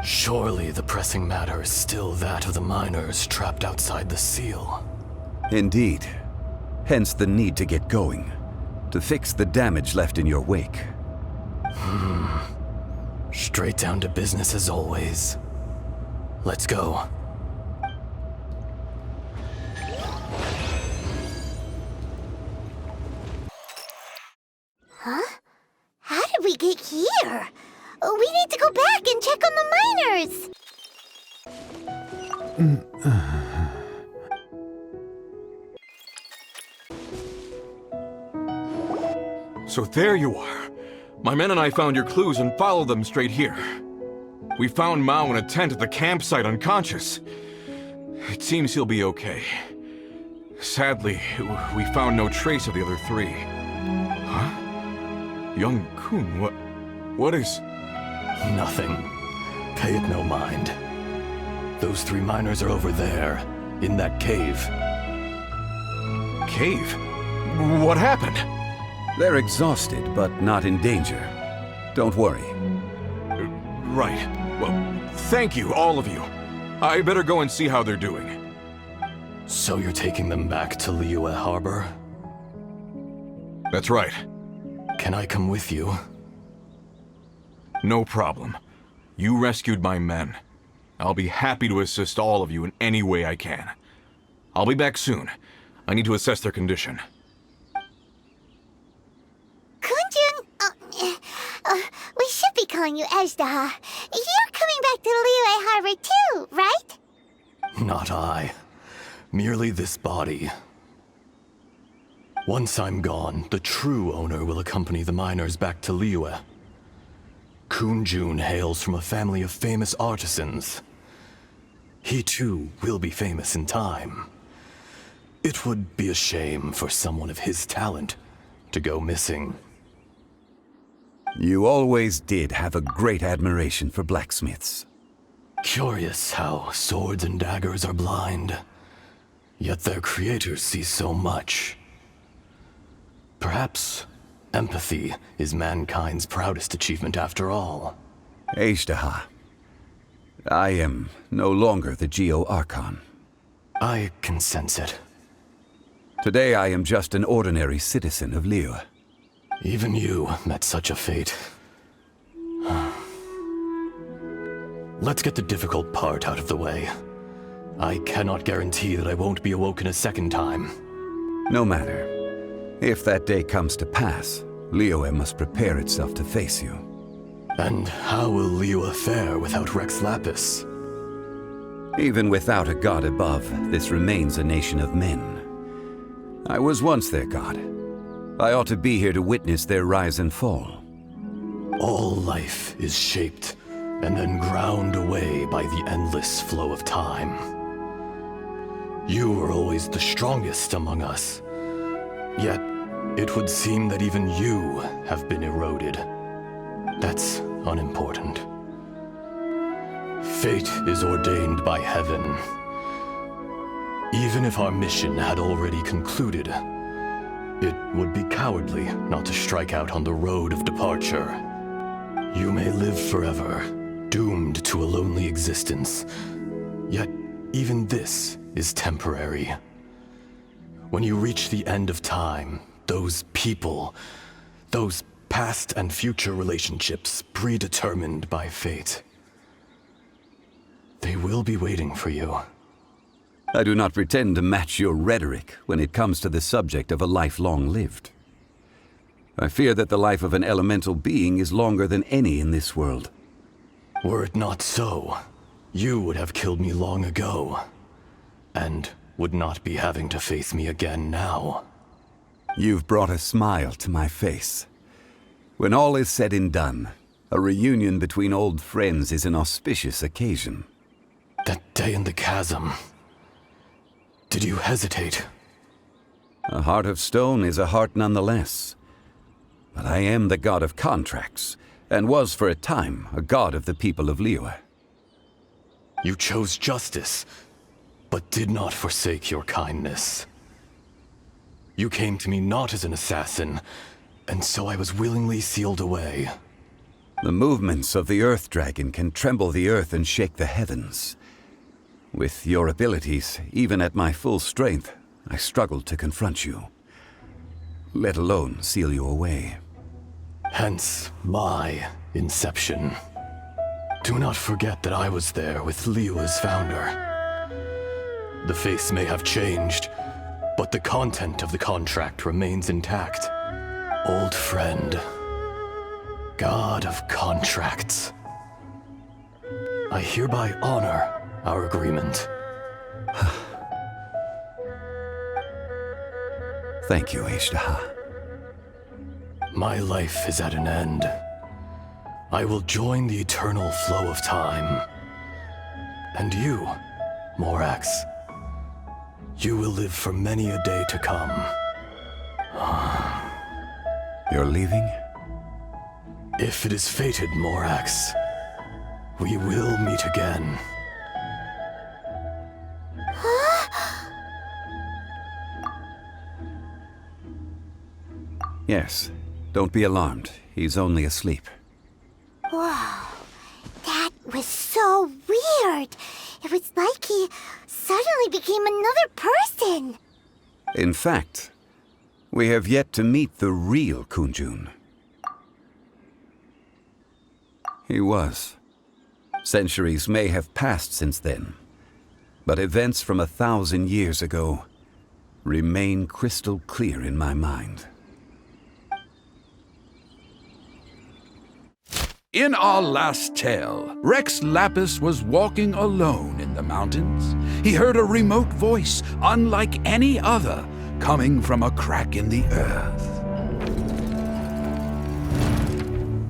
Surely the pressing matter is still that of the miners trapped outside the seal. Indeed. Hence the need to get going. To fix the damage left in your wake. Straight down to business as always. Let's go. Huh? How did we get here? We need to go back and check on the miners! So there you are. My men and I found your clues and followed them straight here. We found Mao in a tent at the campsite unconscious. It seems he'll be okay. Sadly, we found no trace of the other three. Huh? Young Kun, what is... Nothing. Pay it no mind. Those 3 miners are over there, in that cave. Cave? What happened? They're exhausted, but not in danger. Don't worry. Right. Well, thank you, all of you. I better go and see how they're doing. So you're taking them back to Liyue Harbor? That's right. Can I come with you? No problem. You rescued my men. I'll be happy to assist all of you in any way I can. I'll be back soon. I need to assess their condition. Kunjun, we should be calling you Ezdaha. You're coming back to Liyue Harbor too, right? Not I. Merely this body. Once I'm gone, the true owner will accompany the miners back to Liyue. Kunjun hails from a family of famous artisans. He too will be famous in time. It would be a shame for someone of his talent to go missing. You always did have a great admiration for blacksmiths. Curious how swords and daggers are blind, yet their creators see so much. Perhaps empathy is mankind's proudest achievement after all. Ezdaha, I am no longer the Geo-Archon. I can sense it. Today I am just an ordinary citizen of Liyue. Even you met such a fate. Let's get the difficult part out of the way. I cannot guarantee that I won't be awoken a second time. No matter. If that day comes to pass, Liyue must prepare itself to face you. And how will Liyue fare without Rex Lapis? Even without a god above, this remains a nation of men. I was once their god. I ought to be here to witness their rise and fall. All life is shaped and then ground away by the endless flow of time. You were always the strongest among us. Yet, it would seem that even you have been eroded. That's unimportant. Fate is ordained by heaven. Even if our mission had already concluded, it would be cowardly not to strike out on the road of departure. You may live forever, doomed to a lonely existence. Yet, even this is temporary. When you reach the end of time, those people, those past and future relationships predetermined by fate, they will be waiting for you. I do not pretend to match your rhetoric when it comes to the subject of a life long lived. I fear that the life of an elemental being is longer than any in this world. Were it not so, you would have killed me long ago, and would not be having to face me again now. You've brought a smile to my face. When all is said and done, a reunion between old friends is an auspicious occasion. That day in the chasm, did you hesitate? A heart of stone is a heart nonetheless. But I am the god of contracts, and was for a time a god of the people of Liyue. You chose justice, but did not forsake your kindness. You came to me not as an assassin, and so I was willingly sealed away. The movements of the Earth Dragon can tremble the earth and shake the heavens. With your abilities, even at my full strength, I struggled to confront you, let alone seal you away. Hence my inception. Do not forget that I was there with Liyue's founder. The face may have changed, but the content of the contract remains intact. Old friend, God of contracts. I hereby honor our agreement. Thank you, Ishtaha. My life is at an end. I will join the eternal flow of time. And you, Morax, you will live for many a day to come. You're leaving? If it is fated, Morax, we will meet again. Yes. Don't be alarmed. He's only asleep. Whoa, that was so weird. It was like he suddenly became another person. In fact, we have yet to meet the real Kunjun. He was. Centuries may have passed since then, but events from 1,000 years ago remain crystal clear in my mind. In our last tale, Rex Lapis was walking alone in the mountains. He heard a remote voice, unlike any other, coming from a crack in the earth.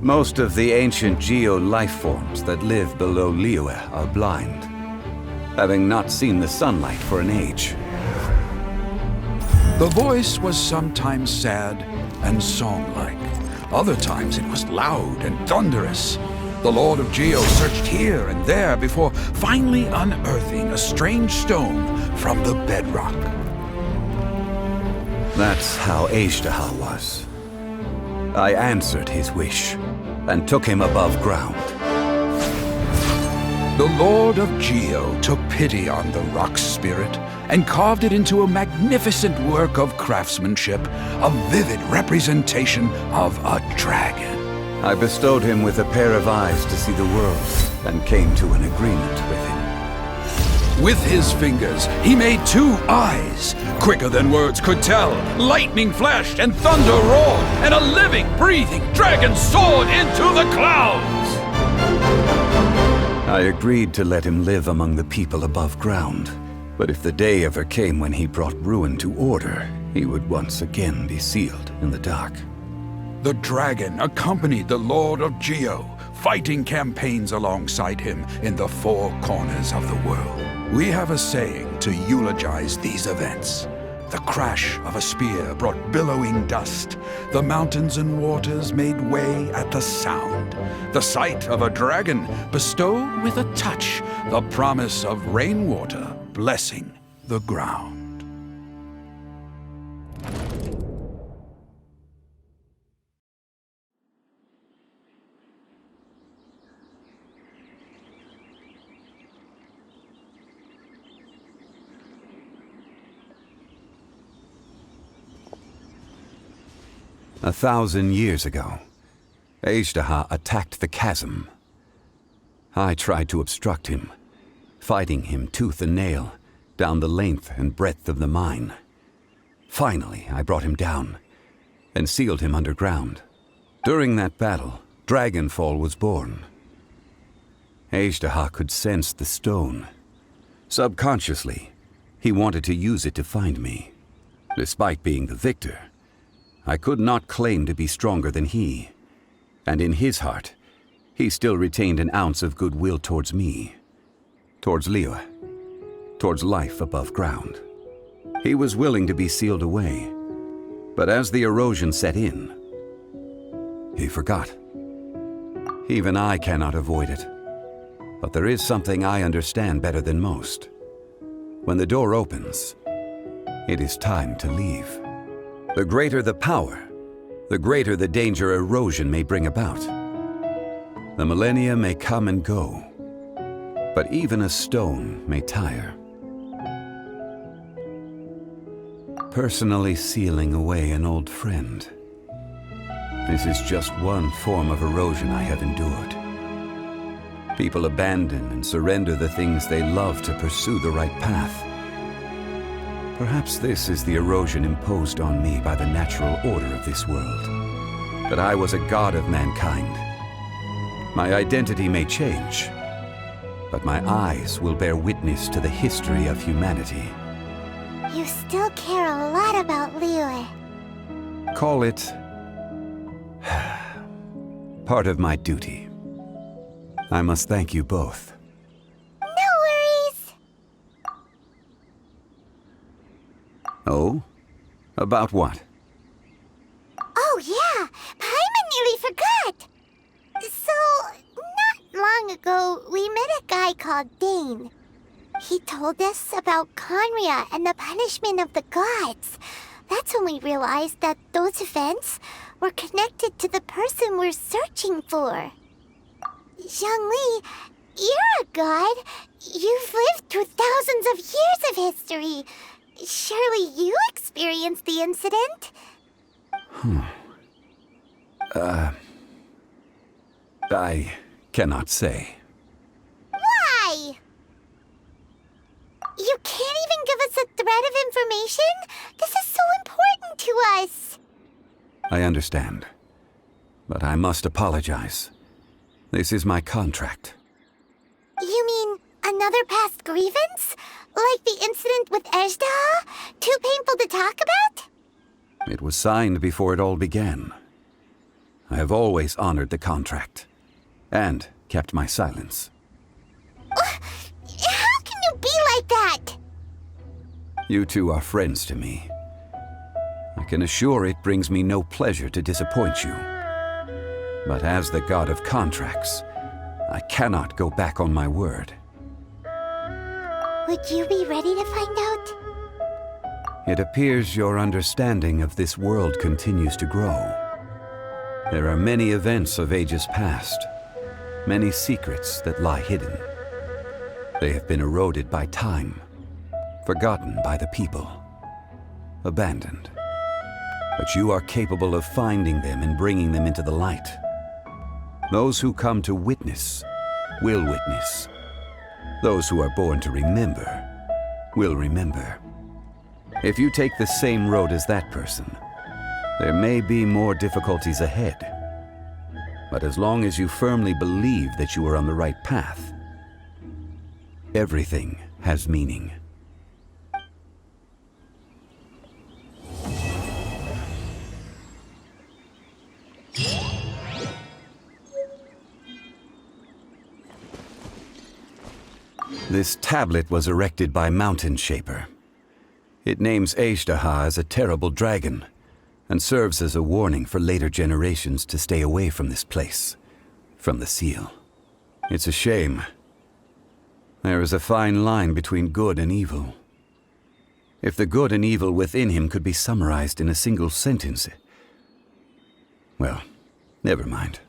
Most of the ancient geo-life forms that live below Liyue are blind, having not seen the sunlight for an age. The voice was sometimes sad and song-like. Other times it was loud and thunderous. The Lord of Geo searched here and there before finally unearthing a strange stone from the bedrock. That's how Ishtaha was. I answered his wish and took him above ground. The Lord of Geo took pity on the rock spirit and carved it into a magnificent work of craftsmanship, a vivid representation of a dragon. I bestowed him with a pair of eyes to see the world and came to an agreement with him. With his fingers, he made 2 eyes. Quicker than words could tell, lightning flashed and thunder roared, and a living, breathing dragon soared into the clouds. I agreed to let him live among the people above ground. But if the day ever came when he brought ruin to order, he would once again be sealed in the dark. The dragon accompanied the Lord of Geo, fighting campaigns alongside him in the 4 corners of the world. We have a saying to eulogize these events. The crash of a spear brought billowing dust. The mountains and waters made way at the sound. The sight of a dragon bestowed with a touch the promise of rainwater blessing the ground. A 1,000 years ago, Ishtaha attacked the chasm. I tried to obstruct him, fighting him tooth and nail down the length and breadth of the mine. Finally, I brought him down and sealed him underground. During that battle, Dragonfall was born. Ishtaha could sense the stone. Subconsciously, he wanted to use it to find me. Despite being the victor, I could not claim to be stronger than he, and in his heart, he still retained an ounce of goodwill towards me, towards Liyue, towards life above ground. He was willing to be sealed away, but as the erosion set in, he forgot. Even I cannot avoid it, but there is something I understand better than most. When the door opens, it is time to leave. The greater the power, the greater the danger erosion may bring about. The millennia may come and go, but even a stone may tire. Personally sealing away an old friend. This is just one form of erosion I have endured. People abandon and surrender the things they love to pursue the right path. Perhaps this is the erosion imposed on me by the natural order of this world. that I was a god of mankind. My identity may change, but my eyes will bear witness to the history of humanity. You still care a lot about Liyue. Call it part of my duty. I must thank you both. No worries. Oh? About what? Oh yeah, Paimon nearly forgot. So, not long ago, we met a guy called Dane. He told us about Conria and the punishment of the gods. That's when we realized that those events were connected to the person we're searching for. Zhongli, you're a god. You've lived through thousands of years of history. Surely you experienced the incident? I cannot say. Why? You can't even give us a thread of information? This is so important to us. I understand. But I must apologize. This is my contract. You mean another past grievance? Like the incident with Ejda? Too painful to talk about? It was signed before it all began. I have always honored the contract. And kept my silence. How can you be like that? You two are friends to me. I can assure it brings me no pleasure to disappoint you. But as the god of contracts, I cannot go back on my word. Would you be ready to find out? It appears your understanding of this world continues to grow. There are many events of ages past, many secrets that lie hidden. They have been eroded by time, forgotten by the people, abandoned. But you are capable of finding them and bringing them into the light. Those who come to witness will witness. Those who are born to remember will remember. If you take the same road as that person, there may be more difficulties ahead. But as long as you firmly believe that you are on the right path, everything has meaning. This tablet was erected by Mountain Shaper. It names Ejdaha as a terrible dragon, and serves as a warning for later generations to stay away from this place, from the seal. It's a shame. There is a fine line between good and evil. If the good and evil within him could be summarized in a single sentence... Well, never mind.